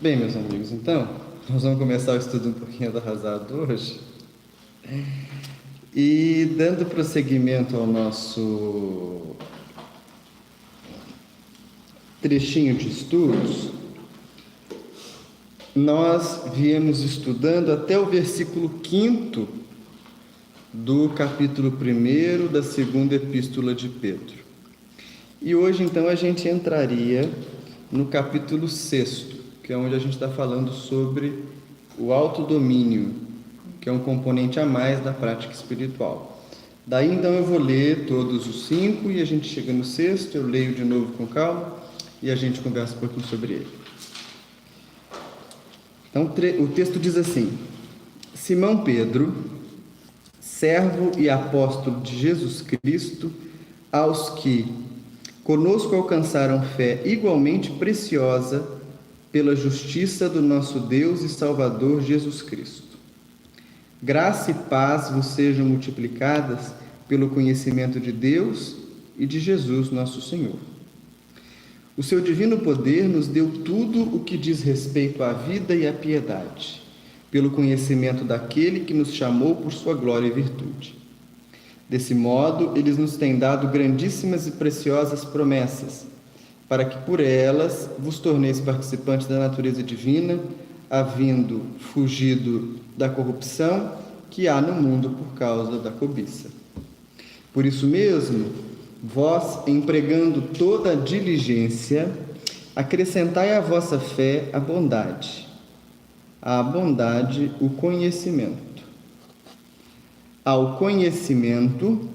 Bem, meus amigos, então, nós vamos começar o estudo um pouquinho atrasado hoje. E dando prosseguimento ao nosso trechinho de estudos, nós viemos estudando até o versículo 5º do capítulo 1º da segunda epístola de Pedro. E hoje, então, a gente entraria no capítulo 6º, que é onde a gente está falando sobre o autodomínio, que é um componente a mais da prática espiritual. Daí, então, eu vou ler todos os 5 e a gente chega no 6º, eu leio de novo com calma e a gente conversa um pouquinho sobre ele. Então, o texto diz assim: Simão Pedro, servo e apóstolo de Jesus Cristo, aos que conosco alcançaram fé igualmente preciosa pela justiça do nosso Deus e Salvador Jesus Cristo. Graça e paz vos sejam multiplicadas pelo conhecimento de Deus e de Jesus nosso Senhor. O seu divino poder nos deu tudo o que diz respeito à vida e à piedade, pelo conhecimento daquele que nos chamou por sua glória e virtude. Desse modo, eles nos têm dado grandíssimas e preciosas promessas, para que por elas vos torneis participantes da natureza divina, havendo fugido da corrupção que há no mundo por causa da cobiça. Por isso mesmo, vós, empregando toda a diligência, acrescentai à vossa fé a bondade, à bondade o conhecimento, ao conhecimento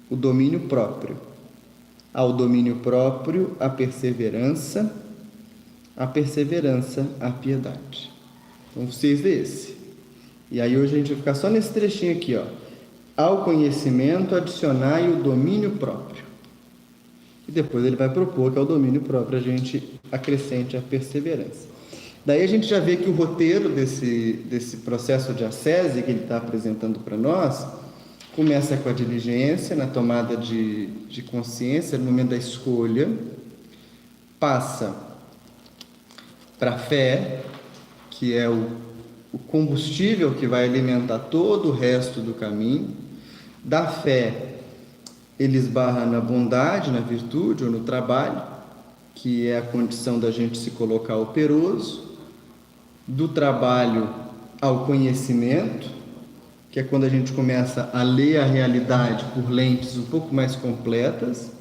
o domínio próprio, ao domínio próprio a perseverança a piedade. Então vocês vê esse. E aí hoje a gente vai ficar só nesse trechinho aqui, ó. Ao conhecimento adicionai o domínio próprio. E depois ele vai propor que ao domínio próprio a gente acrescente a perseverança. Daí a gente já vê que o roteiro desse processo de ascese que ele está apresentando para nós começa com a diligência, na tomada de consciência, no momento da escolha, passa para a fé, que é o combustível que vai alimentar todo o resto do caminho. Da fé, ele esbarra na bondade, na virtude ou no trabalho, que é a condição da gente se colocar operoso. Do trabalho ao conhecimento, que é quando a gente começa a ler a realidade por lentes um pouco mais completas,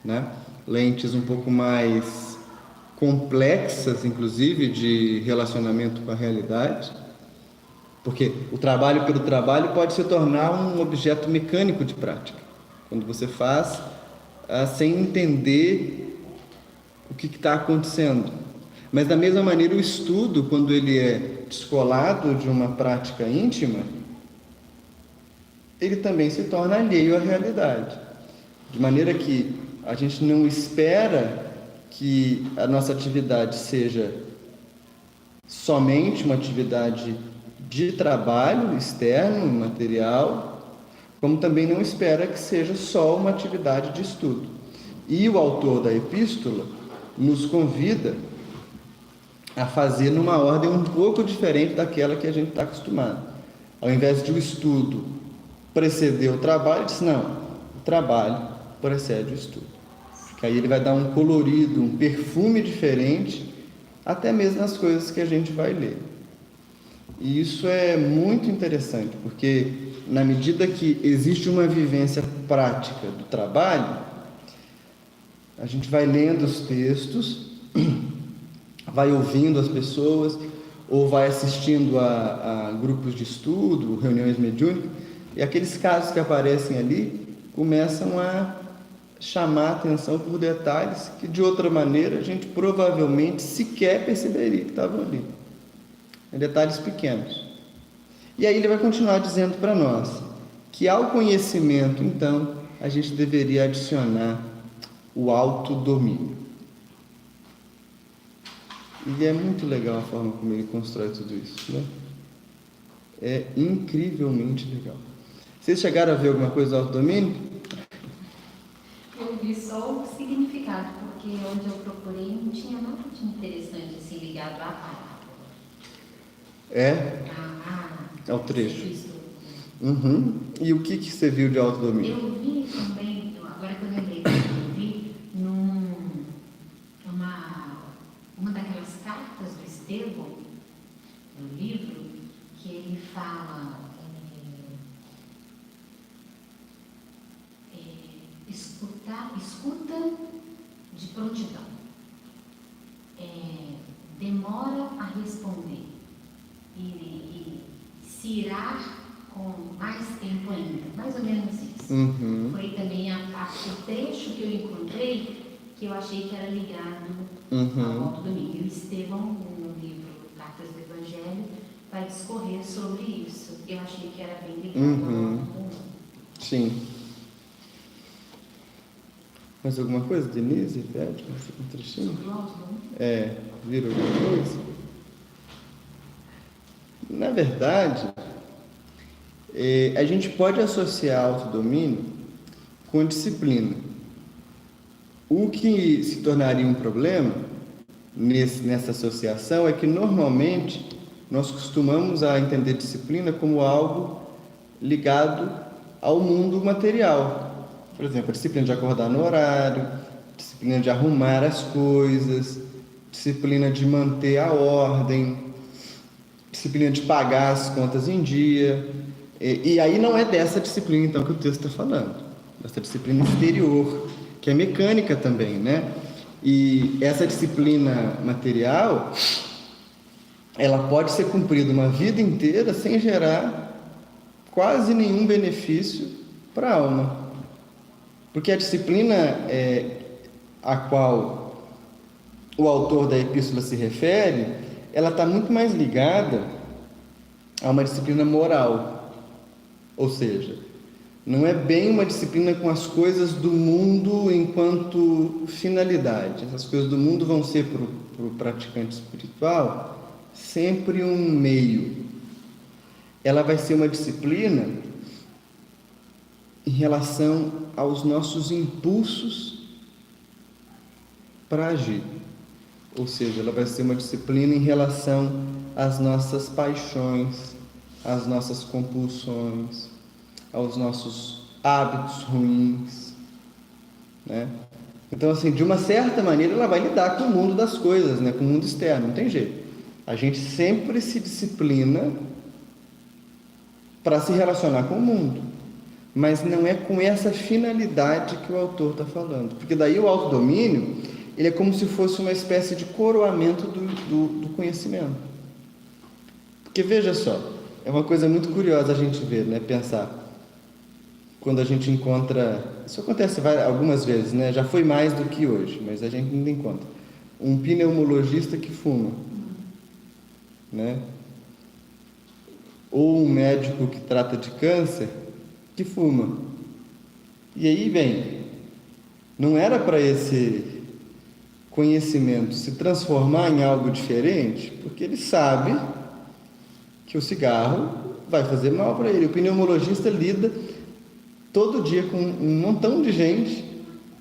né? Lentes um pouco mais complexas, inclusive, de relacionamento com a realidade, porque o trabalho pelo trabalho pode se tornar um objeto mecânico de prática, quando você faz sem entender o que está acontecendo. Mas, da mesma maneira, o estudo, quando ele é descolado de uma prática íntima, ele também se torna alheio à realidade. De maneira que a gente não espera que a nossa atividade seja somente uma atividade de trabalho externo, material, como também não espera que seja só uma atividade de estudo. E o autor da epístola nos convida a fazer numa ordem um pouco diferente daquela que a gente está acostumado. Ao invés de o estudo preceder o trabalho, diz não, o trabalho precede o estudo. Que aí ele vai dar um colorido, um perfume diferente, até mesmo nas coisas que a gente vai ler. E isso é muito interessante, porque na medida que existe uma vivência prática do trabalho, a gente vai lendo os textos, vai ouvindo as pessoas, ou vai assistindo a grupos de estudo, reuniões mediúnicas, e aqueles casos que aparecem ali começam a chamar a atenção por detalhes que de outra maneira a gente provavelmente sequer perceberia que estavam ali. Detalhes pequenos. E aí ele vai continuar dizendo para nós que ao conhecimento, então, a gente deveria adicionar o autodomínio. E é muito legal a forma como ele constrói tudo isso, né? É incrivelmente legal. Vocês chegaram a ver alguma coisa do autodomínio? Eu vi só o significado, porque onde eu procurei não tinha nada de interessante assim ligado à parábola. É? Ao trecho. E o que você viu de autodomínio? Eu vi também, agora que eu lembrei, eu vi uma daquelas cartas do Estevão, no livro, que ele fala escuta de prontidão, demora a responder e se irá com mais tempo ainda, mais ou menos isso. Foi também o trecho que eu encontrei que eu achei que era ligado ao autodomínio. E o Estevão, no livro Cartas do Evangelho, vai discorrer sobre isso. Eu achei que era bem ligado ao autodomínio. Sim. Mais alguma coisa, Denise? Pede um trechinho? Sobre o autodomínio? Viram alguma coisa? Na verdade, a gente pode associar autodomínio com disciplina. O que se tornaria um problema nessa associação é que normalmente nós costumamos a entender disciplina como algo ligado ao mundo material. Por exemplo, a disciplina de acordar no horário, disciplina de arrumar as coisas, disciplina de manter a ordem, disciplina de pagar as contas em dia. E aí não é dessa disciplina então que o texto está falando, dessa disciplina exterior, que é mecânica também, né? E essa disciplina material, ela pode ser cumprida uma vida inteira sem gerar quase nenhum benefício para a alma. Porque a disciplina a qual o autor da epístola se refere, ela está muito mais ligada a uma disciplina moral. Ou seja, não é bem uma disciplina com as coisas do mundo enquanto finalidade. Essas coisas do mundo vão ser para o praticante espiritual sempre um meio. Ela vai ser uma disciplina em relação aos nossos impulsos para agir. Ou seja, ela vai ser uma disciplina em relação às nossas paixões, às nossas compulsões, aos nossos hábitos ruins, né? Então, assim, de uma certa maneira, ela vai lidar com o mundo das coisas, né? Com o mundo externo, não tem jeito. A gente sempre se disciplina para se relacionar com o mundo, mas não é com essa finalidade que o autor está falando, porque daí o autodomínio, ele é como se fosse uma espécie de coroamento do conhecimento. Porque veja só, é uma coisa muito curiosa a gente ver, né? Pensar. Quando a gente encontra, isso acontece algumas vezes, né? Já foi mais do que hoje, mas a gente ainda encontra um pneumologista que fuma, né? Ou um médico que trata de câncer que fuma. E aí, bem, não era para esse conhecimento se transformar em algo diferente, porque ele sabe que o cigarro vai fazer mal para ele. O pneumologista lida todo dia com um montão de gente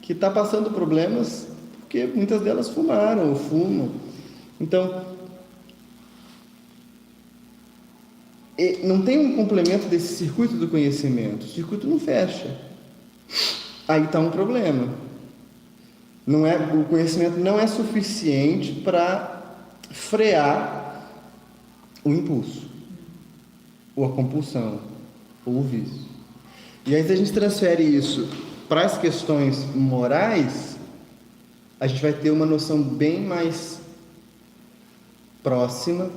que está passando problemas porque muitas delas fumaram ou fumam. Então, não tem um complemento desse circuito do conhecimento. O circuito não fecha. Aí está um problema. O conhecimento não é suficiente para frear o impulso, ou a compulsão, ou o vício. E aí, se a gente transfere isso para as questões morais, a gente vai ter uma noção bem mais próxima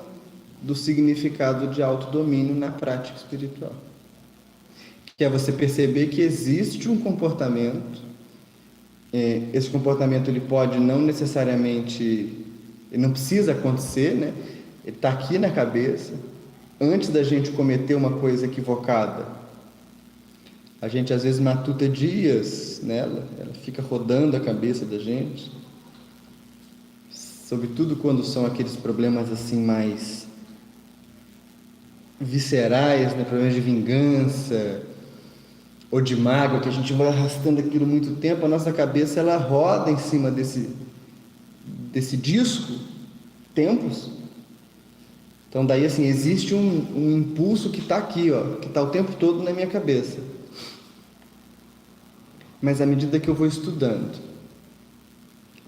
do significado de autodomínio na prática espiritual. Que é você perceber que existe um comportamento, esse comportamento ele pode não necessariamente, ele não precisa acontecer, né? Ele está aqui na cabeça. Antes da gente cometer uma coisa equivocada, a gente às vezes matuta dias nela, ela fica rodando a cabeça da gente, sobretudo quando são aqueles problemas assim mais viscerais, né? Problemas de vingança, ou de mágoa, que a gente vai arrastando aquilo muito tempo, a nossa cabeça ela roda em cima desse disco tempos. Então daí assim, existe um impulso que está aqui, ó, que está o tempo todo na minha cabeça. Mas à medida que eu vou estudando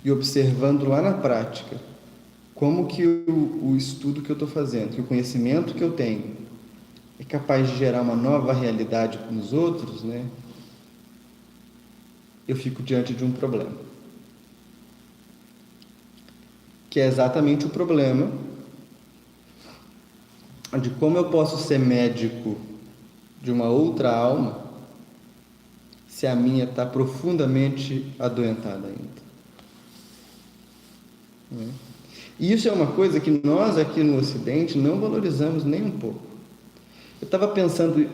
e observando lá na prática, como que o estudo que eu estou fazendo, que o conhecimento que eu tenho é capaz de gerar uma nova realidade nos outros, né? Eu fico diante de um problema. Que é exatamente o problema de como eu posso ser médico de uma outra alma se a minha está profundamente adoentada ainda. E isso é uma coisa que nós aqui no Ocidente não valorizamos nem um pouco. Eu estava pensando,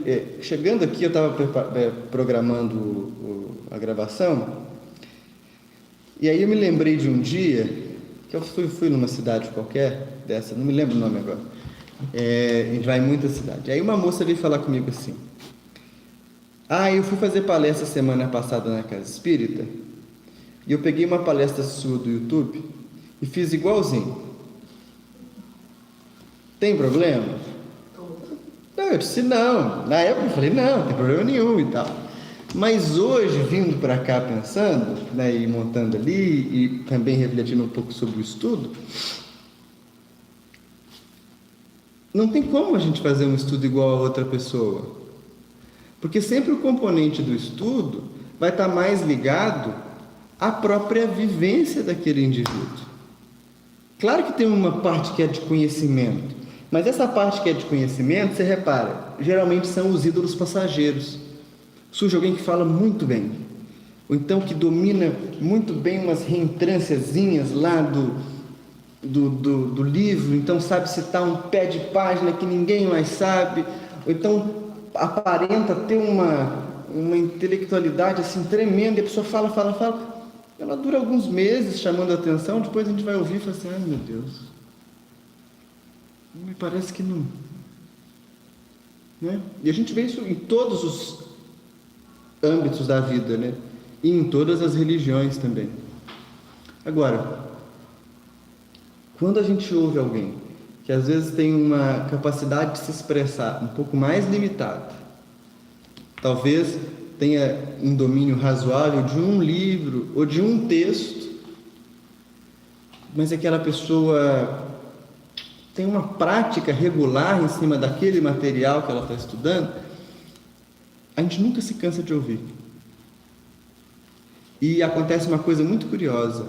chegando aqui, eu estava programando a gravação, e aí eu me lembrei de um dia, que eu fui numa cidade qualquer, dessa, não me lembro o nome agora, a gente vai em muita cidade. Aí uma moça veio falar comigo assim, eu fui fazer palestra semana passada na Casa Espírita, e eu peguei uma palestra sua do YouTube, e fiz igualzinho. Tem problema? Não, eu disse não. Na época eu falei, não tem problema nenhum e tal. Mas hoje, vindo para cá pensando, né, e montando ali, e também refletindo um pouco sobre o estudo, não tem como a gente fazer um estudo igual a outra pessoa. Porque sempre o componente do estudo vai estar mais ligado à própria vivência daquele indivíduo. Claro que tem uma parte que é de conhecimento, mas essa parte que é de conhecimento, você repara, geralmente são os ídolos passageiros. Surge alguém que fala muito bem, ou então que domina muito bem umas reentrânciazinhas lá do livro, então sabe citar um pé de página que ninguém mais sabe, ou então aparenta ter uma intelectualidade assim tremenda, e a pessoa fala, ela dura alguns meses chamando a atenção, depois a gente vai ouvir e fala assim, ai meu Deus, me parece que não, né? E a gente vê isso em todos os âmbitos da vida, né? E em todas as religiões também. Agora, quando a gente ouve alguém que às vezes tem uma capacidade de se expressar um pouco mais limitada, talvez tenha um domínio razoável de um livro ou de um texto, mas aquela pessoa tem uma prática regular em cima daquele material que ela está estudando, a gente nunca se cansa de ouvir. E acontece uma coisa muito curiosa.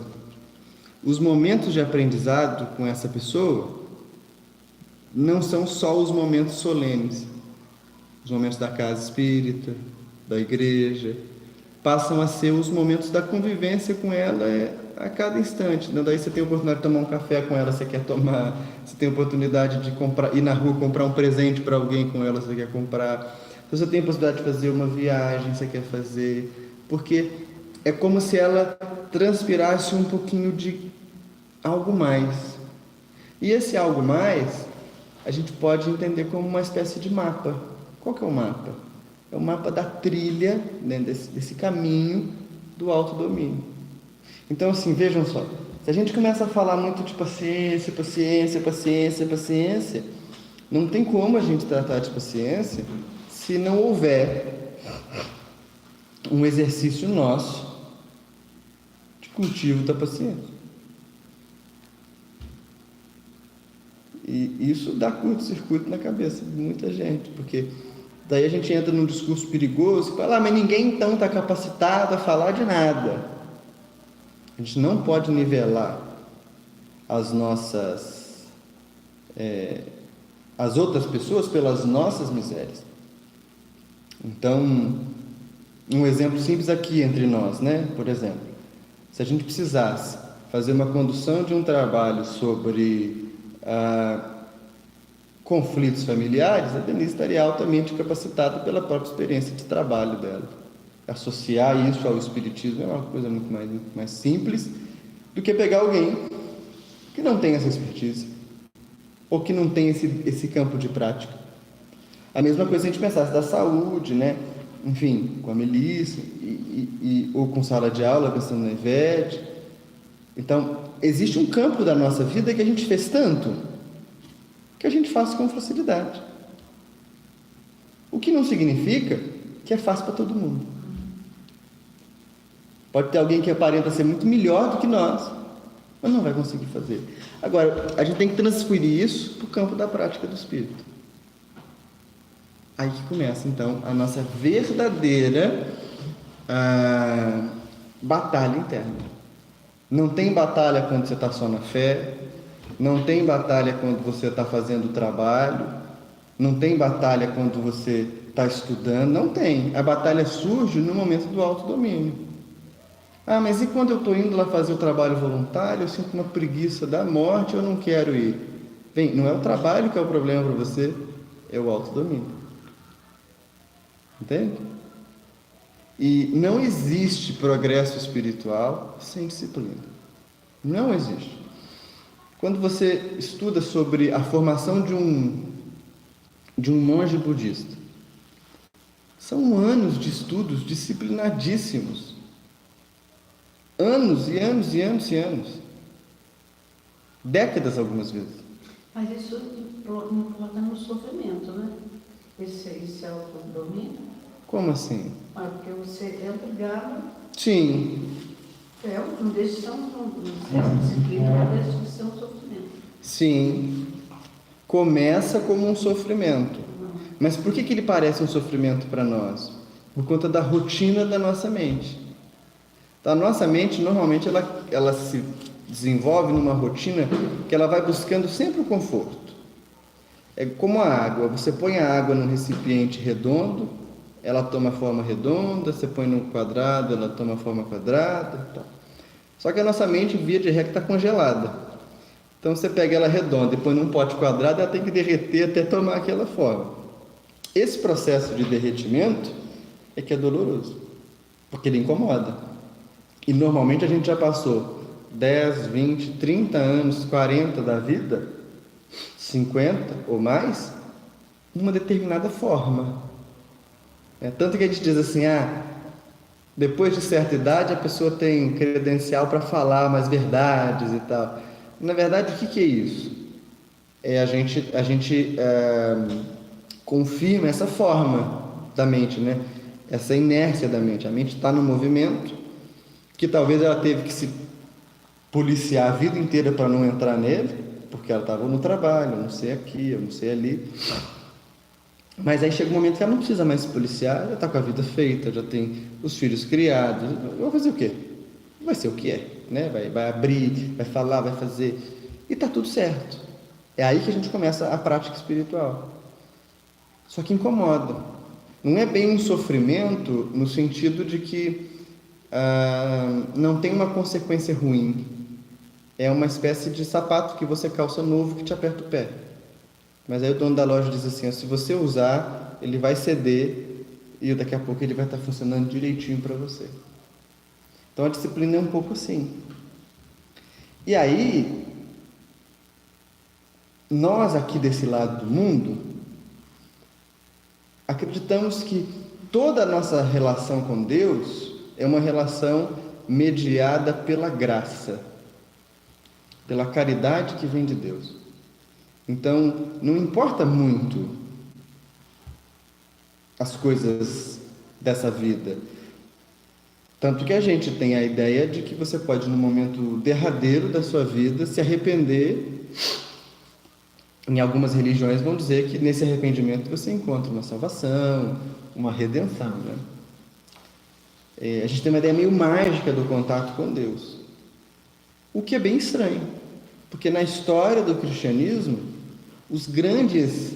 Os momentos de aprendizado com essa pessoa não são só os momentos solenes, os momentos da casa espírita, da igreja, passam a ser os momentos da convivência com ela a cada instante. Daí você tem a oportunidade de tomar um café com ela, você quer tomar, você tem a oportunidade de ir na rua comprar um presente para alguém com ela, você quer comprar, você tem a possibilidade de fazer uma viagem, você quer fazer, porque é como se ela transpirasse um pouquinho de algo mais. E esse algo mais, a gente pode entender como uma espécie de mapa. Qual que é o mapa? É o mapa da trilha, né, desse caminho do autodomínio. Então, assim, vejam só. Se a gente começa a falar muito de paciência, não tem como a gente tratar de paciência se não houver um exercício nosso de cultivo da paciência. E isso dá curto-circuito na cabeça de muita gente, porque daí a gente entra num discurso perigoso, fala, mas ninguém então está capacitado a falar de nada. A gente não pode nivelar as nossas, as outras pessoas pelas nossas misérias. Então, um exemplo simples aqui entre nós, né? Por exemplo, se a gente precisasse fazer uma condução de um trabalho sobre conflitos familiares, a Denise estaria altamente capacitada pela própria experiência de trabalho dela. Associar isso ao espiritismo é uma coisa muito mais simples do que pegar alguém que não tem essa expertise ou que não tem esse campo de prática. A mesma coisa se a gente pensasse da saúde, né? enfim, com a Melissa, ou com sala de aula, pensando na Ivete. Então, existe um campo da nossa vida que a gente fez tanto, que a gente faz com facilidade. O que não significa que é fácil para todo mundo. Pode ter alguém que aparenta ser muito melhor do que nós, mas não vai conseguir fazer. Agora, a gente tem que transferir isso para o campo da prática do Espírito. Aí que começa, então, a nossa verdadeira batalha interna. Não tem batalha quando você está só na fé, não tem batalha quando você está fazendo o trabalho, não tem batalha quando você está estudando, não tem. A batalha surge no momento do autodomínio. Mas e quando eu estou indo lá fazer o trabalho voluntário, eu sinto uma preguiça da morte, eu não quero ir. Bem, não é o trabalho que é o problema para você, é o autodomínio. Entende? E não existe progresso espiritual sem disciplina. Não existe. Quando você estuda sobre a formação de um monge budista, são anos de estudos disciplinadíssimos. Anos e anos e anos e anos. Décadas, algumas vezes. Mas isso não importa no sofrimento, né? Esse autodomínio. Como assim? Porque você é obrigado. Sim. Não deixa de ser essa disciplina, não deixa de ser um sofrimento. Sim. Começa como um sofrimento. Mas por que ele parece um sofrimento para nós? Por conta da rotina da nossa mente. Então, a nossa mente, normalmente, ela se desenvolve numa rotina que ela vai buscando sempre o conforto. É como a água. Você põe a água num recipiente redondo, ela toma forma redonda, você põe num quadrado, ela toma forma quadrada. Tal. Só que a nossa mente, via de regra, está congelada. Então, você pega ela redonda e põe num pote quadrado, ela tem que derreter até tomar aquela forma. Esse processo de derretimento é que é doloroso, porque ele incomoda. E normalmente a gente já passou 10, 20, 30 anos, 40 da vida, 50 ou mais, numa determinada forma. Tanto que a gente diz assim, depois de certa idade a pessoa tem credencial para falar mais verdades e tal. Na verdade, o que é isso? A gente confirma essa forma da mente, né? Essa inércia da mente. A mente está no movimento, que talvez ela teve que se policiar a vida inteira para não entrar nele, porque ela estava no trabalho, eu não sei aqui, eu não sei ali. Mas aí chega um momento que ela não precisa mais se policiar, já está com a vida feita, já tem os filhos criados. Vai fazer o quê? Vai ser o que é, né? Vai abrir, vai falar, vai fazer. E está tudo certo. É aí que a gente começa a prática espiritual. Só que incomoda. Não é bem um sofrimento no sentido de que não tem uma consequência ruim. É uma espécie de sapato que você calça novo que te aperta o pé. Mas aí o dono da loja diz assim, se você usar, ele vai ceder e daqui a pouco ele vai estar funcionando direitinho para você. Então a disciplina é um pouco assim. E aí, nós aqui desse lado do mundo, acreditamos que toda a nossa relação com Deus é uma relação mediada pela graça, pela caridade que vem de Deus. Então, não importa muito as coisas dessa vida. Tanto que a gente tem a ideia de que você pode, no momento derradeiro da sua vida, se arrepender. Em algumas religiões vão dizer que nesse arrependimento você encontra uma salvação, uma redenção, né? A gente tem uma ideia meio mágica do contato com Deus, o que é bem estranho, porque na história do cristianismo, os grandes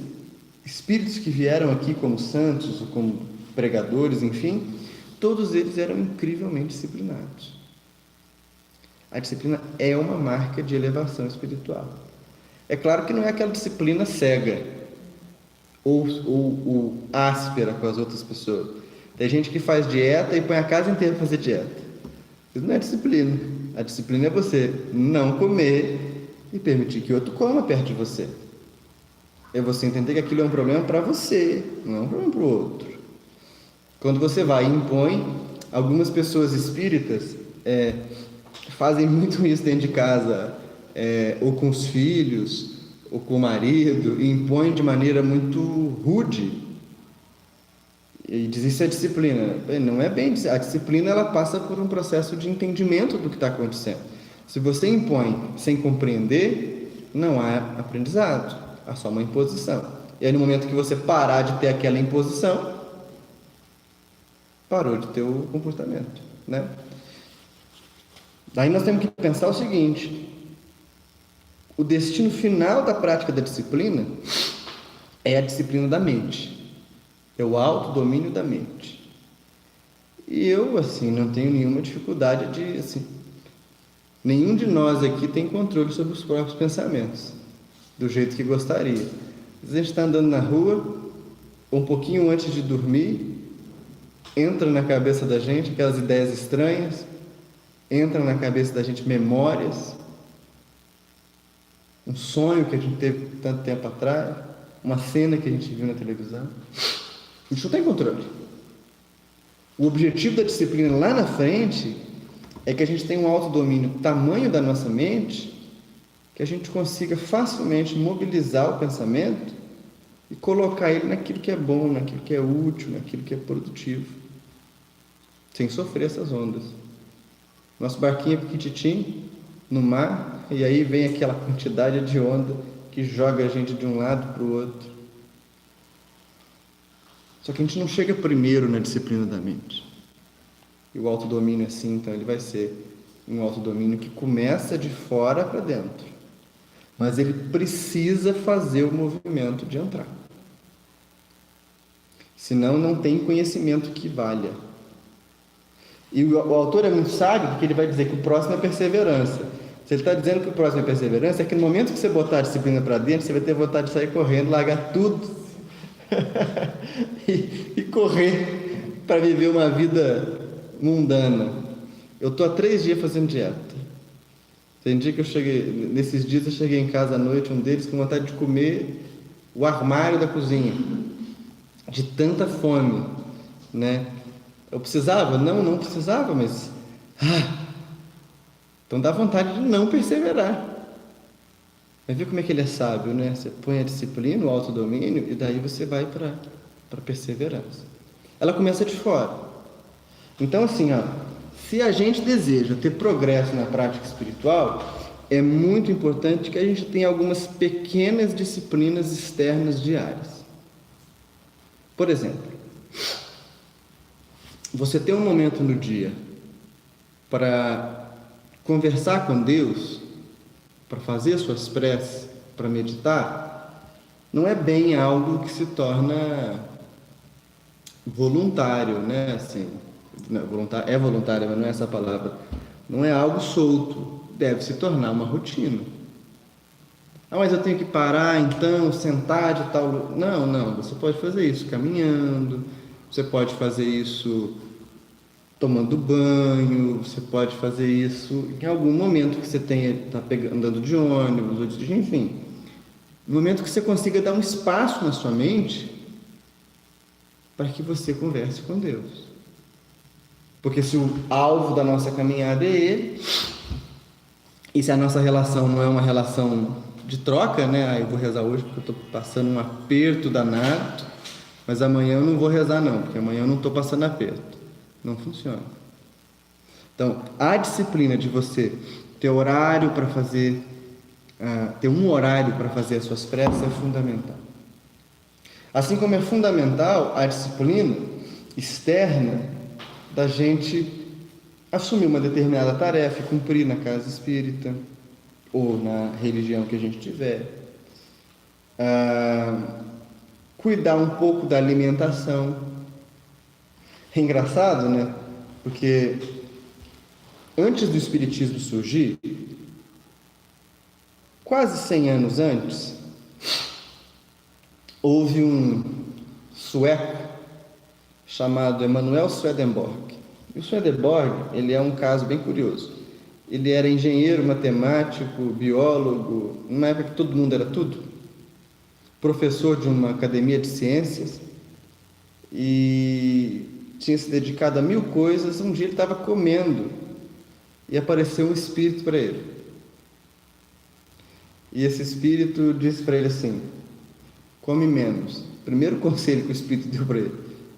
espíritos que vieram aqui como santos, ou como pregadores, enfim, todos eles eram incrivelmente disciplinados. A disciplina é uma marca de elevação espiritual. É claro que não é aquela disciplina cega ou áspera com as outras pessoas. Tem gente que faz dieta e põe a casa inteira para fazer dieta. Isso não é disciplina. A disciplina é você não comer e permitir que outro coma perto de você. É você entender que aquilo é um problema para você, não é um problema para o outro. Quando você vai e impõe, algumas pessoas espíritas fazem muito isso dentro de casa, ou com os filhos, ou com o marido, e impõem de maneira muito rude. E diz isso é disciplina. Não é bem. A disciplina, ela passa por um processo de entendimento do que está acontecendo. Se você impõe sem compreender, não há aprendizado, há só uma imposição. E aí, no momento que você parar de ter aquela imposição, parou de ter o comportamento, né? Daí nós temos que pensar o seguinte: o destino final da prática da disciplina é a disciplina da mente, é o autodomínio da mente. E eu, assim, não tenho nenhuma dificuldade de, assim, nenhum de nós aqui tem controle sobre os próprios pensamentos, do jeito que gostaria. Às vezes a gente está andando na rua, um pouquinho antes de dormir, entra na cabeça da gente aquelas ideias estranhas, entra na cabeça da gente memórias, um sonho que a gente teve tanto tempo atrás, uma cena que a gente viu na televisão. A gente não tem controle. O objetivo da disciplina lá na frente é que a gente tenha um autodomínio tamanho da nossa mente, que a gente consiga facilmente mobilizar o pensamento e colocar ele naquilo que é bom, naquilo que é útil, naquilo que é produtivo, sem sofrer essas ondas. Nosso barquinho é pequititinho no mar, e aí vem aquela quantidade de onda que joga a gente de um lado para o outro. Só que a gente não chega primeiro na disciplina da mente. E o autodomínio assim, então, ele vai ser um autodomínio que começa de fora para dentro, mas ele precisa fazer o movimento de entrar. Senão não tem conhecimento que valha. E o autor é muito sábio, porque ele vai dizer que o próximo é perseverança. Se ele está dizendo que o próximo é perseverança, é que no momento que você botar a disciplina para dentro, você vai ter vontade de sair correndo, largar tudo e correr para viver uma vida mundana. Eu estou há 3 dias fazendo dieta. Tem dia que nesses dias eu cheguei em casa à noite, um deles com vontade de comer o armário da cozinha, de tanta fome, né? Eu precisava? Não precisava, mas então dá vontade de não perseverar. Vai ver como é que ele é sábio, né? Você põe a disciplina, o autodomínio, e daí você vai para a perseverança. Ela começa de fora. Então, assim, se a gente deseja ter progresso na prática espiritual, é muito importante que a gente tenha algumas pequenas disciplinas externas diárias. Por exemplo, você tem um momento no dia para conversar com Deus, para fazer suas preces, para meditar, não é bem algo que se torna voluntário, né? Assim, é voluntário, mas não é essa palavra. Não é algo solto, deve se tornar uma rotina. Mas eu tenho que parar, então, sentar de tal... Não, você pode fazer isso caminhando, você pode fazer isso tomando banho, você pode fazer isso em algum momento que você está andando de ônibus, enfim. No momento que você consiga dar um espaço na sua mente para que você converse com Deus. Porque se o alvo da nossa caminhada é Ele, e se a nossa relação não é uma relação de troca, né? Eu vou rezar hoje porque eu estou passando um aperto danado, mas amanhã eu não vou rezar não, porque amanhã eu não estou passando aperto. Não funciona. Então, a disciplina de você ter horário para fazer, ter um horário para fazer as suas preces é fundamental. Assim como é fundamental a disciplina externa da gente assumir uma determinada tarefa e cumprir na casa espírita ou na religião que a gente tiver. Cuidar um pouco da alimentação. É engraçado, né? Porque antes do Espiritismo surgir, quase 100 anos antes, houve um sueco chamado Emanuel Swedenborg. E o Swedenborg, ele é um caso bem curioso. Ele era engenheiro, matemático, biólogo, numa época que todo mundo era tudo, professor de uma academia de ciências, e tinha se dedicado a 1000 coisas, um dia ele estava comendo e apareceu um espírito para ele. E esse espírito disse para ele assim: come menos. Primeiro conselho que o espírito deu para ele: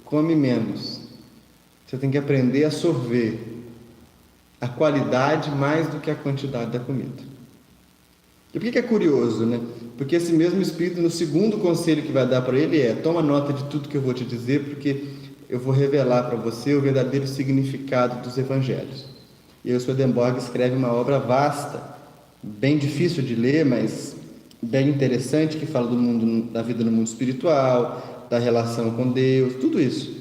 come menos. Você tem que aprender a sorver a qualidade mais do que a quantidade da comida. E por que é curioso, né? Porque esse mesmo espírito, no segundo conselho que vai dar para ele toma nota de tudo que eu vou te dizer, porque eu vou revelar para você o verdadeiro significado dos evangelhos. E aí o Swedenborg escreve uma obra vasta, bem difícil de ler, mas bem interessante, que fala do mundo, da vida no mundo espiritual, da relação com Deus, tudo isso.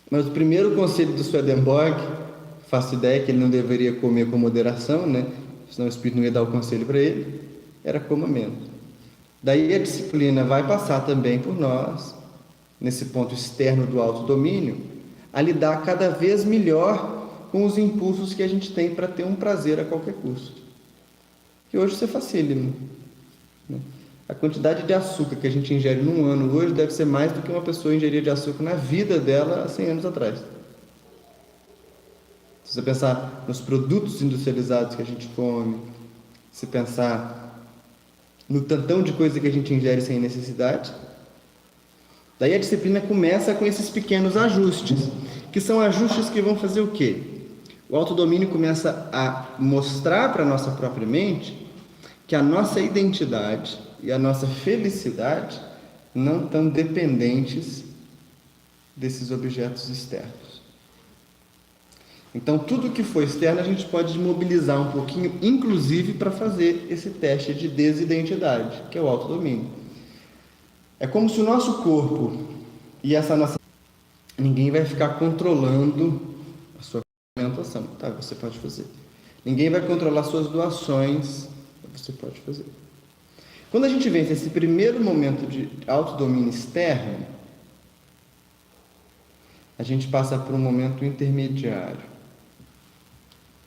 Mas o primeiro conselho do Swedenborg, faço ideia que ele não deveria comer com moderação, né? Senão o espírito não ia dar o conselho para ele, era coma menos. Daí a disciplina vai passar também por nós, nesse ponto externo do autodomínio, a lidar cada vez melhor com os impulsos que a gente tem para ter um prazer a qualquer custo. Que hoje isso é facílimo, né? A quantidade de açúcar que a gente ingere num ano hoje deve ser mais do que uma pessoa ingeria de açúcar na vida dela há 100 anos atrás. Se você pensar nos produtos industrializados que a gente come, se pensar no tantão de coisa que a gente ingere sem necessidade, daí a disciplina começa com esses pequenos ajustes, que são ajustes que vão fazer o quê? O autodomínio começa a mostrar para a nossa própria mente que a nossa identidade e a nossa felicidade não estão dependentes desses objetos externos. Então, tudo que for externo a gente pode mobilizar um pouquinho, inclusive para fazer esse teste de desidentidade, que é o autodomínio. É como se o nosso corpo e essa nossa... Ninguém vai ficar controlando a sua alimentação, tá? Você pode fazer. Ninguém vai controlar suas doações, você pode fazer. Quando a gente vence esse primeiro momento de autodomínio externo, a gente passa por um momento intermediário,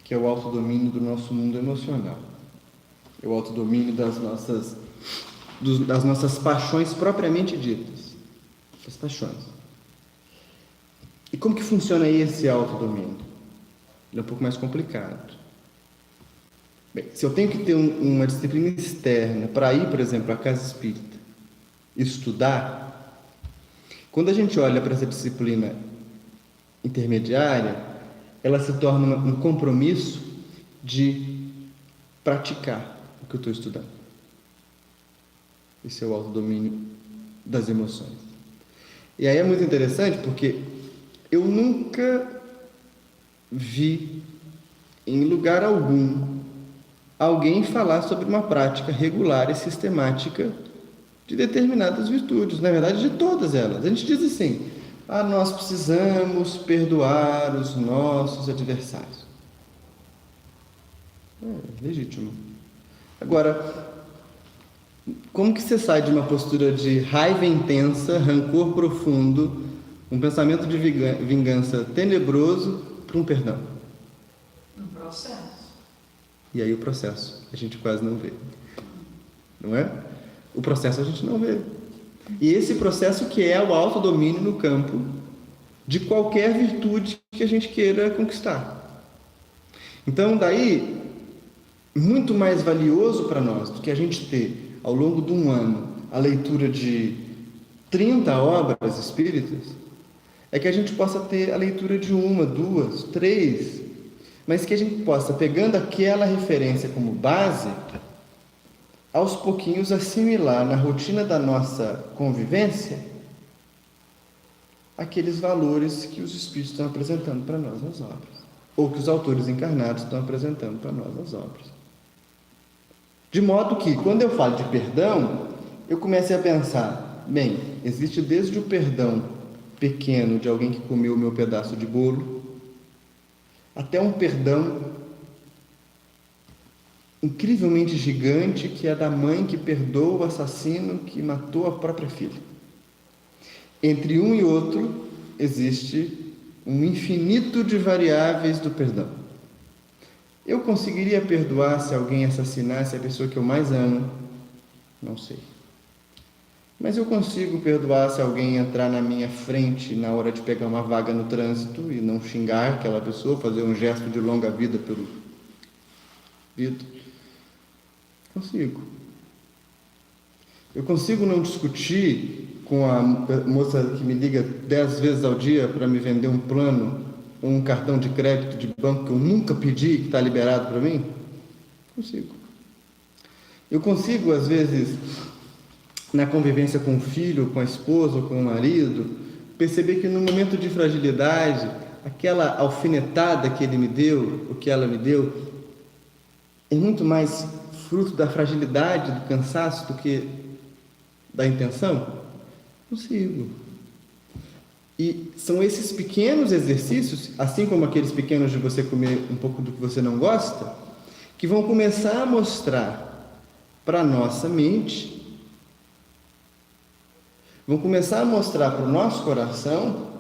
que é o autodomínio do nosso mundo emocional. É o autodomínio das nossas paixões propriamente ditas. As paixões. E como que funciona esse autodomínio? Ele é um pouco mais complicado. Bem, se eu tenho que ter uma disciplina externa para ir, por exemplo, à casa espírita, estudar, quando a gente olha para essa disciplina intermediária, ela se torna um compromisso de praticar o que eu estou estudando. Esse é o autodomínio das emoções. E aí é muito interessante porque eu nunca vi em lugar algum alguém falar sobre uma prática regular e sistemática de determinadas virtudes, na verdade de todas elas. A gente diz assim: nós precisamos perdoar os nossos adversários. É legítimo. Agora, como que você sai de uma postura de raiva intensa, rancor profundo, um pensamento de vingança tenebroso, para um perdão? Um processo. E aí o processo a gente quase não vê. Não é? O processo a gente não vê. E esse processo que é o autodomínio no campo de qualquer virtude que a gente queira conquistar. Então, daí, muito mais valioso para nós do que a gente ter, ao longo de um ano, a leitura de 30 obras espíritas, é que a gente possa ter a leitura de 1, 2, 3, mas que a gente possa, pegando aquela referência como base, aos pouquinhos assimilar na rotina da nossa convivência aqueles valores que os espíritos estão apresentando para nós nas obras, ou que os autores encarnados estão apresentando para nós nas obras. De modo que, quando eu falo de perdão, eu comecei a pensar, bem, existe desde o perdão pequeno de alguém que comeu o meu pedaço de bolo, até um perdão incrivelmente gigante, que é da mãe que perdoa o assassino que matou a própria filha. Entre um e outro existe um infinito de variáveis do perdão. Eu conseguiria perdoar se alguém assassinasse a pessoa que eu mais amo? Não sei. Mas eu consigo perdoar se alguém entrar na minha frente na hora de pegar uma vaga no trânsito e não xingar aquela pessoa, fazer um gesto de longa vida pelo vidro. Consigo. Eu consigo não discutir com a moça que me liga 10 vezes ao dia para me vender um plano ou um cartão de crédito de banco que eu nunca pedi, que está liberado para mim? Consigo. Eu consigo, às vezes, na convivência com o filho, com a esposa, com o marido, perceber que no momento de fragilidade, aquela alfinetada que ele me deu, o que ela me deu, é muito mais fruto da fragilidade, do cansaço, do que da intenção? Consigo. E são esses pequenos exercícios, assim como aqueles pequenos de você comer um pouco do que você não gosta, que vão começar a mostrar para a nossa mente, vão começar a mostrar para o nosso coração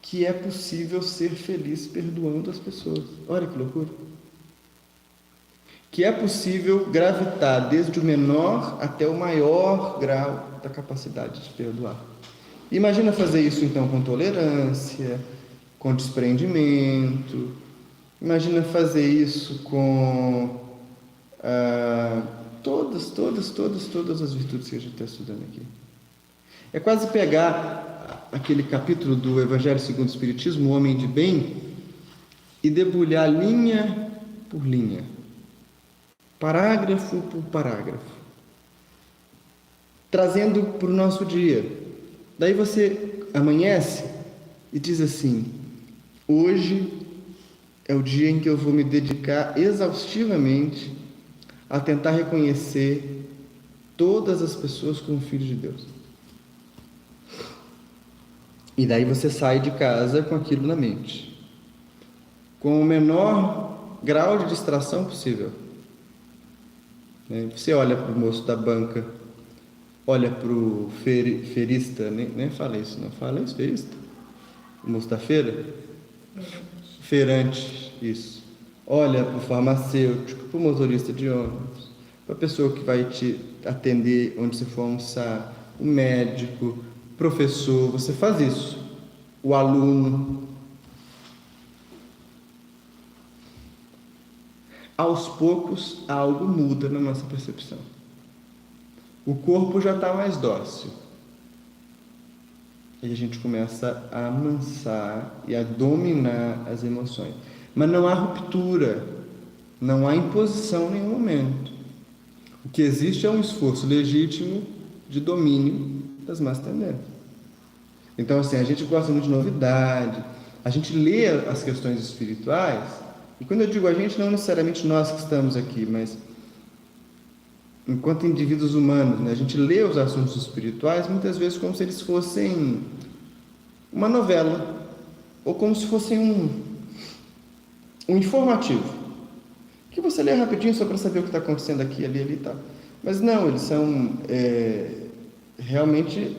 que é possível ser feliz perdoando as pessoas. Olha que loucura! Que é possível gravitar desde o menor até o maior grau da capacidade de perdoar. Imagina fazer isso então com tolerância, com desprendimento. Imagina fazer isso com todas as virtudes que a gente está estudando aqui. É quase pegar aquele capítulo do Evangelho segundo o Espiritismo, o Homem de Bem, e debulhar linha por linha, parágrafo por parágrafo, trazendo para o nosso dia. Daí você amanhece e diz assim: hoje é o dia em que eu vou me dedicar exaustivamente a tentar reconhecer todas as pessoas como filhos de Deus. E daí você sai de casa com aquilo na mente, com o menor grau de distração possível. Você olha para o moço da banca, olha para o feirista, nem fala isso, não fala isso, feirista? O moço da feira? Feirante, isso. Olha para o farmacêutico, para o motorista de ônibus, para a pessoa que vai te atender onde você for almoçar, o médico, professor, você faz isso. O aluno. Aos poucos, algo muda na nossa percepção. O corpo já está mais dócil. E a gente começa a amansar e a dominar as emoções. Mas não há ruptura, não há imposição em nenhum momento. O que existe é um esforço legítimo de domínio das más tendências. Então, assim, a gente gosta muito de novidade, a gente lê as questões espirituais, e quando eu digo a gente, não necessariamente nós que estamos aqui, mas enquanto indivíduos humanos, a gente lê os assuntos espirituais muitas vezes como se eles fossem uma novela, ou como se fossem um informativo, que você lê rapidinho só para saber o que está acontecendo aqui, ali e tal. Mas não, eles são realmente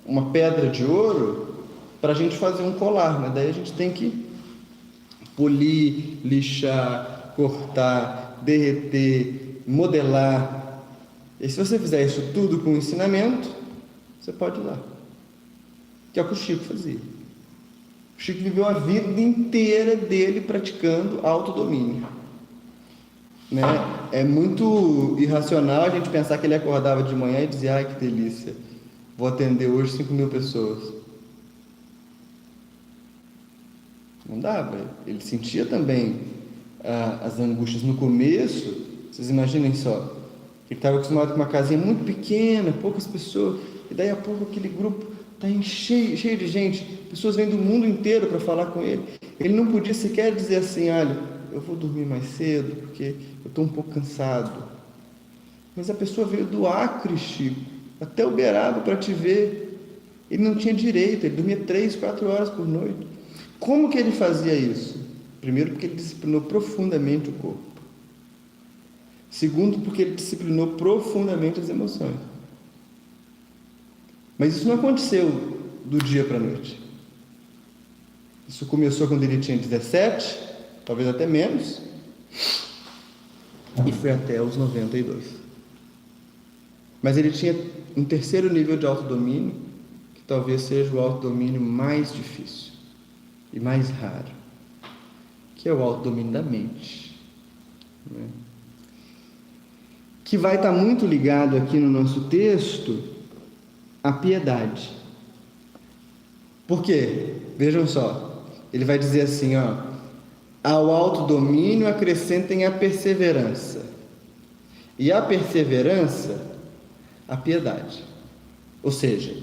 uma pedra de ouro para a gente fazer um colar, Daí a gente tem que polir, lixar, cortar, derreter, modelar. E se você fizer isso tudo com ensinamento, você pode ir lá. Que é o que o Chico fazia. O Chico viveu a vida inteira dele praticando autodomínio. É muito irracional a gente pensar que ele acordava de manhã e dizia: ai, que delícia, vou atender hoje 5.000 pessoas. Não dava. Ele sentia também as angústias no começo. Vocês imaginem só, ele estava acostumado com uma casinha muito pequena, poucas pessoas, e daí a pouco aquele grupo está cheio de gente, pessoas vêm do mundo inteiro para falar com ele. Ele não podia sequer dizer assim: olha, eu vou dormir mais cedo porque eu estou um pouco cansado. Mas a pessoa veio do Acre, Chico, até Uberaba para te ver. Ele não tinha direito, ele dormia 3, 4 horas por noite. Como que ele fazia isso? Primeiro, porque ele disciplinou profundamente o corpo. Segundo, porque ele disciplinou profundamente as emoções. Mas isso não aconteceu do dia para a noite. Isso começou quando ele tinha 17, talvez até menos, e foi até os 92. Mas ele tinha um terceiro nível de autodomínio, que talvez seja o autodomínio mais difícil e mais raro, que é o autodomínio da mente, né? Que vai estar muito ligado aqui no nosso texto à piedade. Por quê? Vejam só, ele vai dizer assim, ó, ao autodomínio acrescentem a perseverança, e a perseverança, a piedade. Ou seja,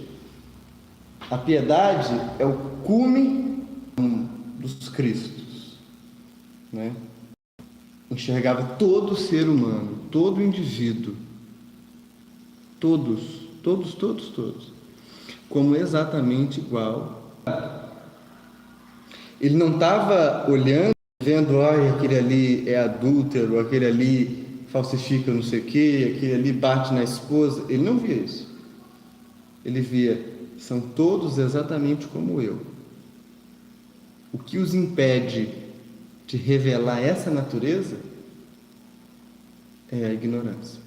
a piedade é o cume dos Cristos, né? Enxergava todo ser humano, todo indivíduo, todos, como exatamente igual. Ele não estava olhando, vendo, aquele ali é adúltero, aquele ali falsifica não sei o quê, aquele ali bate na esposa. Ele não via isso. Ele via, são todos exatamente como eu. O que os impede de revelar essa natureza é a ignorância.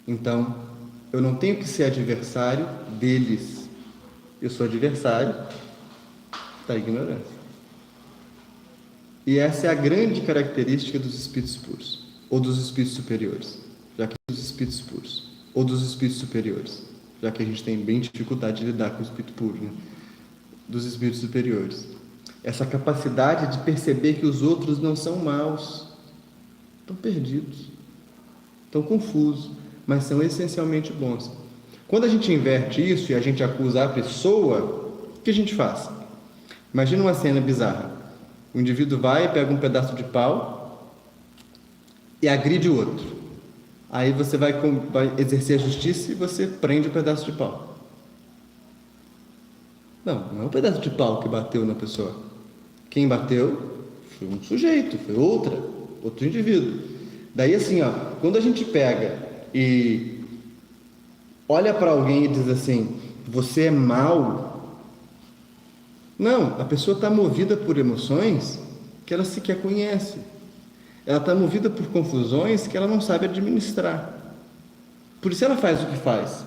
Então, eu não tenho que ser adversário deles. Eu sou adversário da ignorância. E essa é a grande característica dos espíritos puros, ou dos espíritos superiores, já que dos espíritos puros, ou dos espíritos superiores, já que a gente tem bem dificuldade de lidar com o espírito puro, né? Dos espíritos superiores. Essa capacidade de perceber que os outros não são maus, estão perdidos, estão confusos, mas são essencialmente bons. Quando a gente inverte isso e a gente acusa a pessoa, o que a gente faz? Imagina uma cena bizarra. O indivíduo vai, pega um pedaço de pau e agride o outro. Aí você vai exercer a justiça e você prende o pedaço de pau. Não é o pedaço de pau que bateu na pessoa. Quem bateu foi um sujeito, foi outro indivíduo. Daí assim, quando a gente pega e olha para alguém e diz assim, você é mau. Não, a pessoa está movida por emoções que ela sequer conhece. Ela está movida por confusões que ela não sabe administrar. Por isso ela faz o que faz.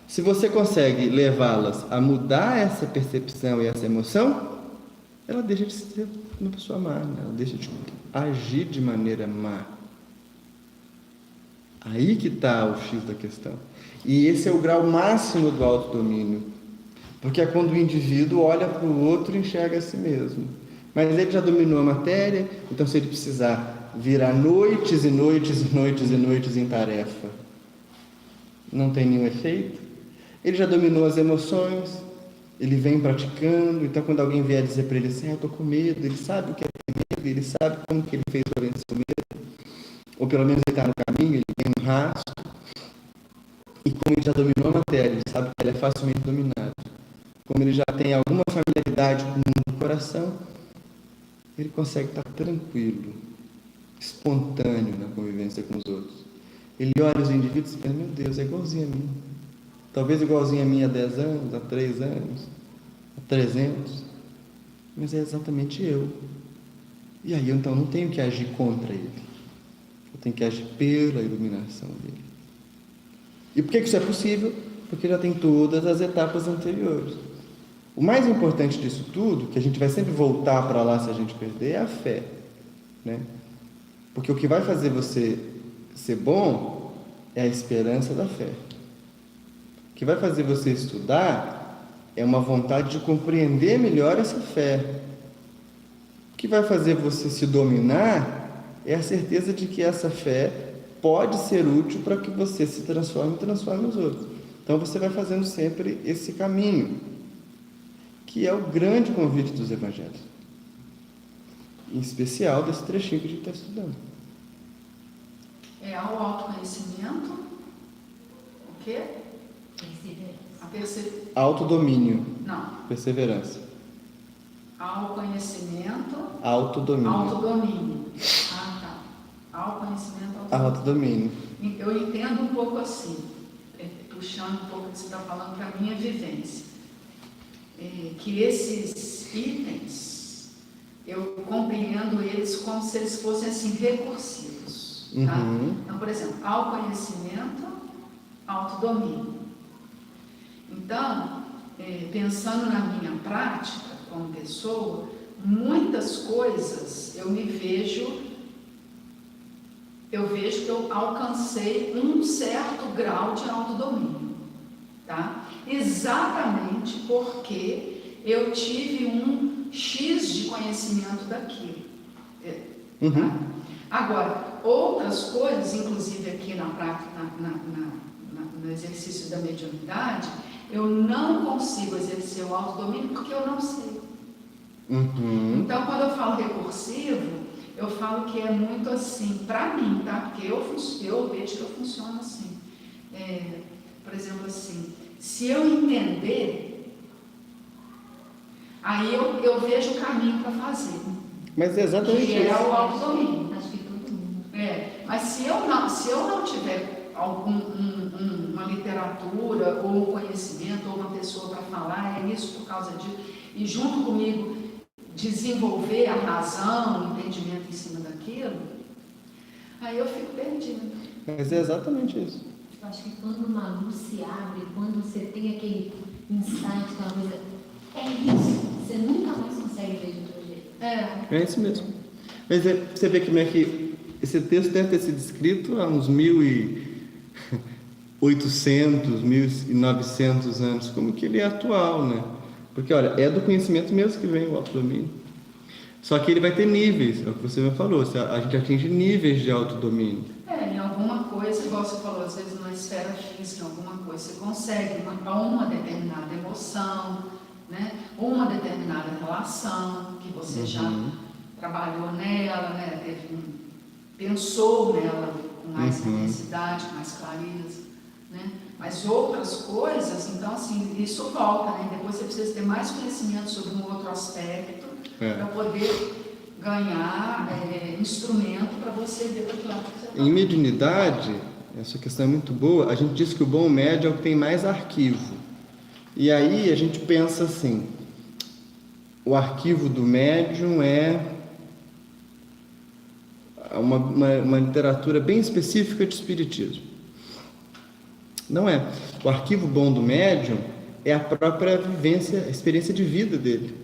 Se você consegue levá-las a mudar essa percepção e essa emoção, ela deixa de ser uma pessoa má, né? Ela deixa de agir de maneira má. Aí que está o X da questão. E esse é o grau máximo do autodomínio. Porque é quando o indivíduo olha para o outro e enxerga a si mesmo. Mas ele já dominou a matéria, então se ele precisar virar noites e noites e noites e noites em tarefa, não tem nenhum efeito. Ele já dominou as emoções, ele vem praticando, então quando alguém vier dizer para ele assim, eu estou com medo, ele sabe o que é ter medo, ele sabe como que ele fez para vencer o medo, ou pelo menos ele está no caminho, ele tem um rastro, e como ele já dominou a matéria, ele sabe que ela é facilmente dominada. Como ele já tem alguma familiaridade com o mundo do coração, ele consegue estar tranquilo, espontâneo na convivência com os outros. Ele olha os indivíduos e pensa, meu Deus, é igualzinho a mim. Talvez igualzinho a mim há 10 anos, há 3 anos, há 300, mas é exatamente eu. E aí, então, não tenho que agir contra ele. Eu tenho que agir pela iluminação dele. E por que isso é possível? Porque já tem todas as etapas anteriores. O mais importante disso tudo, que a gente vai sempre voltar para lá se a gente perder, é a fé, né? Porque o que vai fazer você ser bom é a esperança da fé. O que vai fazer você estudar é uma vontade de compreender melhor essa fé. O que vai fazer você se dominar é a certeza de que essa fé pode ser útil para que você se transforme e transforme os outros. Então você vai fazendo sempre esse caminho, que é o grande convite dos evangelhos, em especial desse trechinho que a gente está estudando. É ao autoconhecimento, o quê? Autodomínio. Não. Perseverança. Ao conhecimento. Autodomínio. Autodomínio. Tá. Ao conhecimento, autodomínio. Eu entendo um pouco assim, puxando um pouco do que você está falando para a minha vivência. Que esses itens, eu compreendo eles como se eles fossem assim, recursivos. Tá? Uhum. Então, por exemplo, ao conhecimento, autodomínio. Então, pensando na minha prática como pessoa, muitas coisas eu vejo que eu alcancei um certo grau de autodomínio, tá? Exatamente porque eu tive um X de conhecimento daquilo. Tá? Agora, outras coisas, inclusive aqui na prática, no exercício da mediunidade, eu não consigo exercer o autodomínio porque eu não sei. Então, quando eu falo recursivo, eu falo que é muito assim, para mim, tá? Porque eu vejo que eu funciono assim. Por exemplo, assim, se eu entender, aí eu vejo o caminho para fazer. Mas é exatamente que isso. É o autodomínio. Acho que todo mundo. Mas se eu não tiver uma literatura, ou um conhecimento, ou uma pessoa para falar, é isso por causa disso, e junto comigo desenvolver a razão, o entendimento em cima daquilo, aí eu fico perdida. Mas é exatamente isso. Eu acho que quando uma luz se abre, quando você tem aquele insight, aquela coisa, é isso. Você nunca mais consegue ver de outro jeito. É isso mesmo. Mas você vê como é que esse texto deve ter sido escrito há uns 1800, 1900 anos, como que ele é atual, né? Porque, olha, é do conhecimento mesmo que vem o autodomínio. Só que ele vai ter níveis, é o que você me falou, a gente atinge níveis de autodomínio. Em alguma coisa, igual você falou, às vezes na esfera física, em alguma coisa você consegue uma determinada emoção, né? Uma determinada relação, que você já trabalhou nela, né? Pensou nela com mais intensidade, com mais clareza, né? Mas outras coisas, então assim, isso volta, né? Depois você precisa ter mais conhecimento sobre um outro aspecto para poder ganhar instrumento para você ver aquilo lá. Em mediunidade, essa questão é muito boa, a gente diz que o bom médium é o que tem mais arquivo. E aí a gente pensa assim, o arquivo do médium é uma literatura bem específica de espiritismo. Não é. O arquivo bom do médium é a própria vivência, a experiência de vida dele.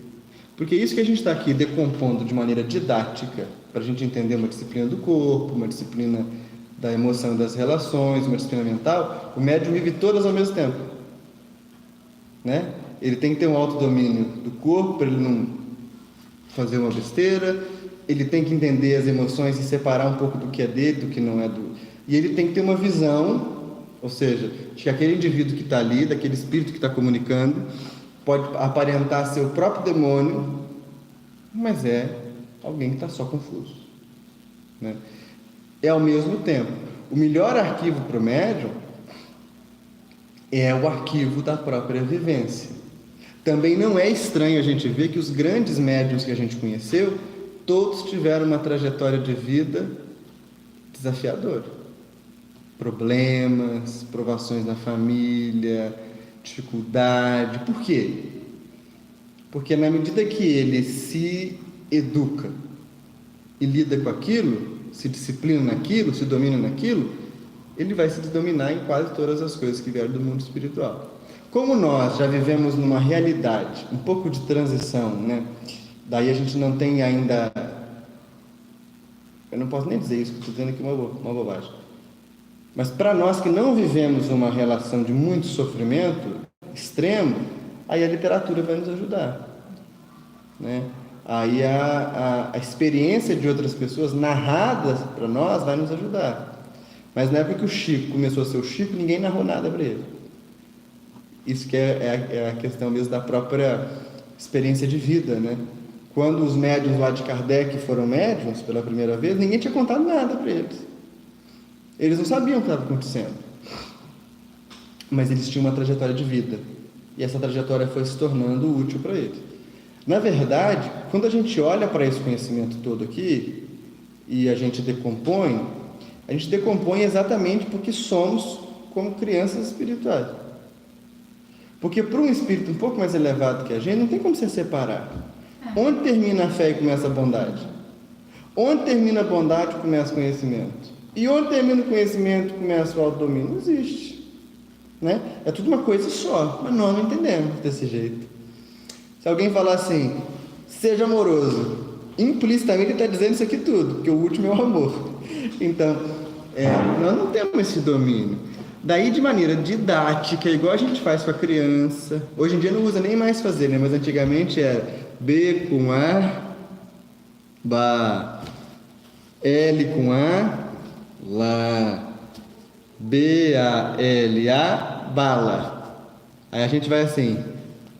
Porque isso que a gente está aqui decompondo de maneira didática, para a gente entender uma disciplina do corpo, uma disciplina da emoção e das relações, uma disciplina mental, o médium vive todas ao mesmo tempo. Né? Ele tem que ter um autodomínio do corpo para ele não fazer uma besteira, ele tem que entender as emoções e separar um pouco do que é dele, do que não é do... E ele tem que ter uma visão, ou seja, de que aquele indivíduo que está ali, daquele espírito que está comunicando, pode aparentar ser o próprio demônio, mas é alguém que está só confuso. Né? É ao mesmo tempo, o melhor arquivo para o médium é o arquivo da própria vivência. Também não é estranho a gente ver que os grandes médiuns que a gente conheceu, todos tiveram uma trajetória de vida desafiadora. Problemas, provações na família, dificuldade. Por quê? Porque na medida que ele se educa e lida com aquilo, se disciplina naquilo, se domina naquilo, ele vai se dominar em quase todas as coisas que vieram do mundo espiritual. Como nós já vivemos numa realidade, um pouco de transição, né? Daí a gente não tem ainda... Eu não posso nem dizer isso, estou dizendo aqui uma bobagem. Mas para nós que não vivemos uma relação de muito sofrimento extremo, aí a literatura vai nos ajudar. Né? Aí a experiência de outras pessoas narradas para nós vai nos ajudar. Mas na época que o Chico começou a ser o Chico, ninguém narrou nada para ele. Isso que é a questão mesmo da própria experiência de vida, né? Quando os médiuns lá de Kardec foram médiuns pela primeira vez, ninguém tinha contado nada para eles. Eles não sabiam o que estava acontecendo. Mas eles tinham uma trajetória de vida. E essa trajetória foi se tornando útil para eles. Na verdade, quando a gente olha para esse conhecimento todo aqui, e a gente decompõe exatamente porque somos como crianças espirituais. Porque para um espírito um pouco mais elevado que a gente, não tem como se separar. Onde termina a fé e começa a bondade? Onde termina a bondade e começa o conhecimento? E onde termina o conhecimento e começa o autodomínio? Não existe. né? É tudo uma coisa só, mas nós não entendemos desse jeito. Se alguém falar assim, seja amoroso, implicitamente ele está dizendo isso aqui tudo, porque o último é o amor. Então, nós não temos esse domínio. Daí, de maneira didática, igual a gente faz com a criança. Hoje em dia não usa nem mais fazer, né? Mas antigamente era B com A, Ba, L com A, Lá, B-A-L-A, bala. Aí a gente vai assim,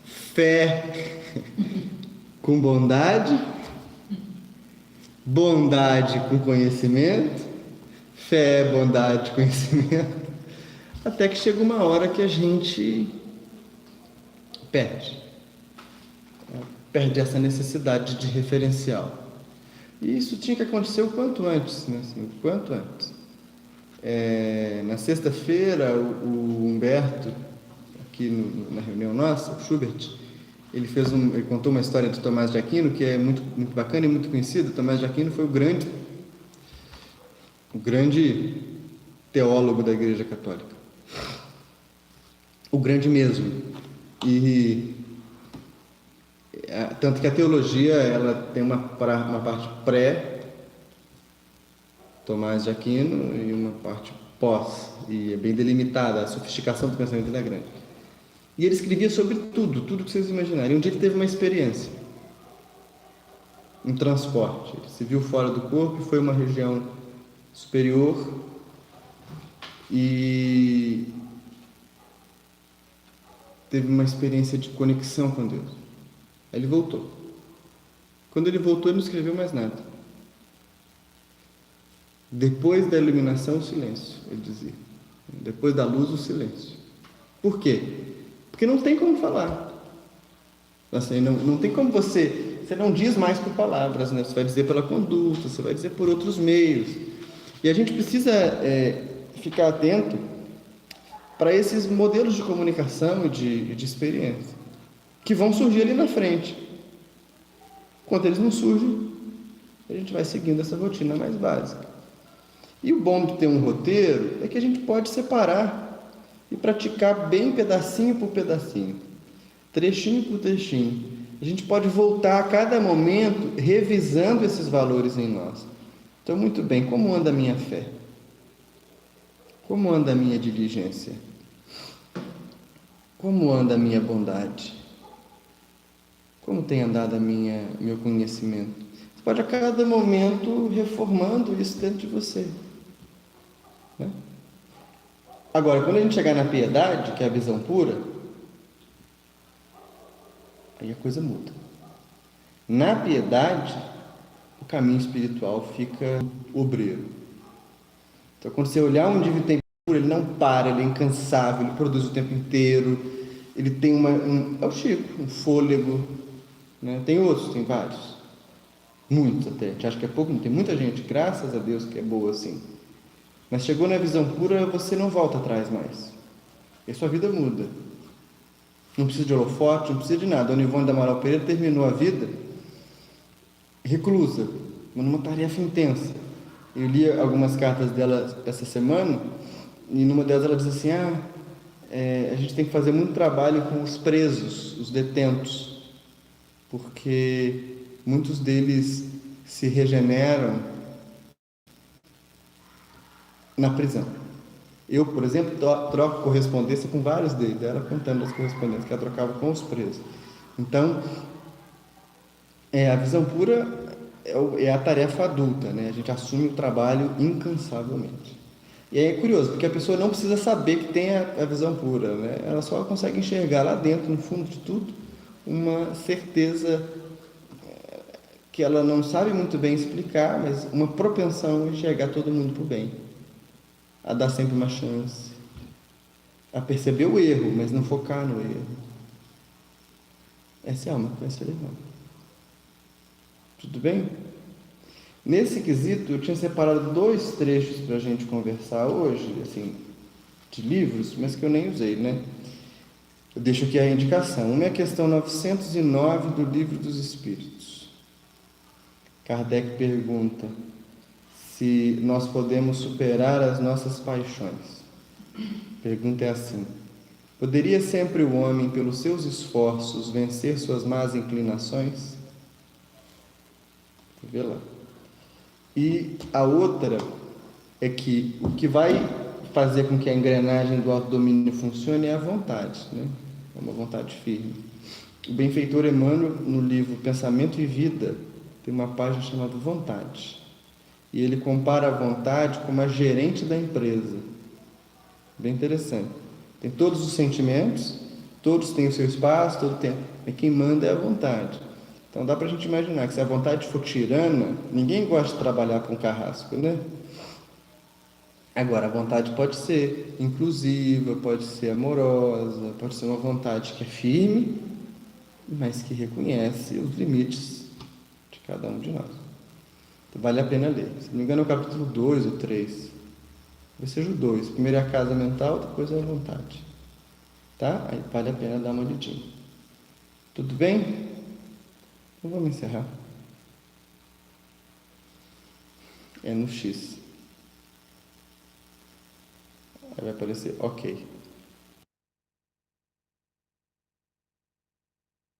fé com bondade, bondade com conhecimento, fé, bondade, conhecimento, até que chega uma hora que a gente perde essa necessidade de referencial. E isso tinha que acontecer o quanto antes, né? Assim, o quanto antes. Na sexta-feira, o Humberto, aqui na reunião nossa, o Schubert, ele contou uma história de Tomás de Aquino que é muito, muito bacana e muito conhecida. Tomás de Aquino foi o grande teólogo da Igreja Católica, o grande mesmo. E tanto que a teologia ela tem uma parte pré Tomás de Aquino e uma parte pós, e é bem delimitada, a sofisticação do pensamento dele é grande. E ele escrevia sobre tudo que vocês imaginarem. Um dia ele teve uma experiência, um transporte. Ele se viu fora do corpo e foi a uma região superior e teve uma experiência de conexão com Deus. Aí ele voltou. Quando ele voltou, ele não escreveu mais nada. Depois da iluminação, o silêncio, ele dizia. Depois da luz, o silêncio. Por quê? Porque não tem como falar. Assim, não tem como você não diz mais por palavras, né? Você vai dizer pela conduta, você vai dizer por outros meios. E a gente precisa ficar atento para esses modelos de comunicação e de experiência que vão surgir ali na frente. Enquanto eles não surgem, a gente vai seguindo essa rotina mais básica. E o bom de ter um roteiro é que a gente pode separar e praticar bem pedacinho por pedacinho, trechinho por trechinho. A gente pode voltar a cada momento revisando esses valores em nós. Então, muito bem, como anda a minha fé? Como anda a minha diligência? Como anda a minha bondade? Como tem andado meu conhecimento? Você pode a cada momento reformando isso dentro de você, né? Agora, quando a gente chegar na piedade, que é a visão pura, aí a coisa muda. Na piedade, o caminho espiritual fica obreiro. Então, quando você olhar um indivíduo que tem pura, ele não para, ele é incansável, ele produz o tempo inteiro, ele tem é o Chico, um fôlego, né? Tem outros, tem vários, muitos até. A gente acha que é pouco, não tem muita gente, graças a Deus, que é boa assim. Mas chegou na visão pura, você não volta atrás mais. E a sua vida muda. Não precisa de holofote, não precisa de nada. A Dona Ivone da Amaral Pereira terminou a vida reclusa, mas numa tarefa intensa. Eu li algumas cartas dela essa semana, e numa delas ela diz assim, a gente tem que fazer muito trabalho com os presos, os detentos, porque muitos deles se regeneram na prisão. Eu, por exemplo, troco correspondência com vários deles, ela contando as correspondências que ela trocava com os presos. Então, a visão pura é a tarefa adulta, né? A gente assume o trabalho incansavelmente. E aí é curioso, porque a pessoa não precisa saber que tem a visão pura, né? Ela só consegue enxergar lá dentro, no fundo de tudo, uma certeza que ela não sabe muito bem explicar, mas uma propensão a enxergar todo mundo para o bem, a dar sempre uma chance, a perceber o erro, mas não focar no erro. Essa é a alma que vai ser levada. Tudo bem? Nesse quesito, eu tinha separado 2 trechos para a gente conversar hoje, assim, de livros, mas que eu nem usei, né? Eu deixo aqui a indicação. Uma é a questão 909 do Livro dos Espíritos. Kardec pergunta se nós podemos superar as nossas paixões. A pergunta é assim: Poderia sempre o homem, pelos seus esforços, vencer suas más inclinações? Vê lá. E a outra é que o que vai fazer com que a engrenagem do autodomínio funcione é a vontade, né? É uma vontade firme. O benfeitor Emmanuel, no livro Pensamento e Vida, tem uma página chamada Vontade. E ele compara a vontade como a gerente da empresa. Bem interessante. Tem todos os sentimentos, todos têm o seu espaço, todo tempo. Mas quem manda é a vontade. Então dá para a gente imaginar que se a vontade for tirana, ninguém gosta de trabalhar com carrasco, né? Agora, a vontade pode ser inclusiva, pode ser amorosa, pode ser uma vontade que é firme, mas que reconhece os limites de cada um de nós. Então, vale a pena ler. Se não me engano, é o capítulo 2 ou 3. Vai ser o 2. Primeiro é a casa mental, depois é a vontade. Tá? Aí vale a pena dar uma olhadinha. Tudo bem? Então vamos encerrar. É no X. Aí vai aparecer OK.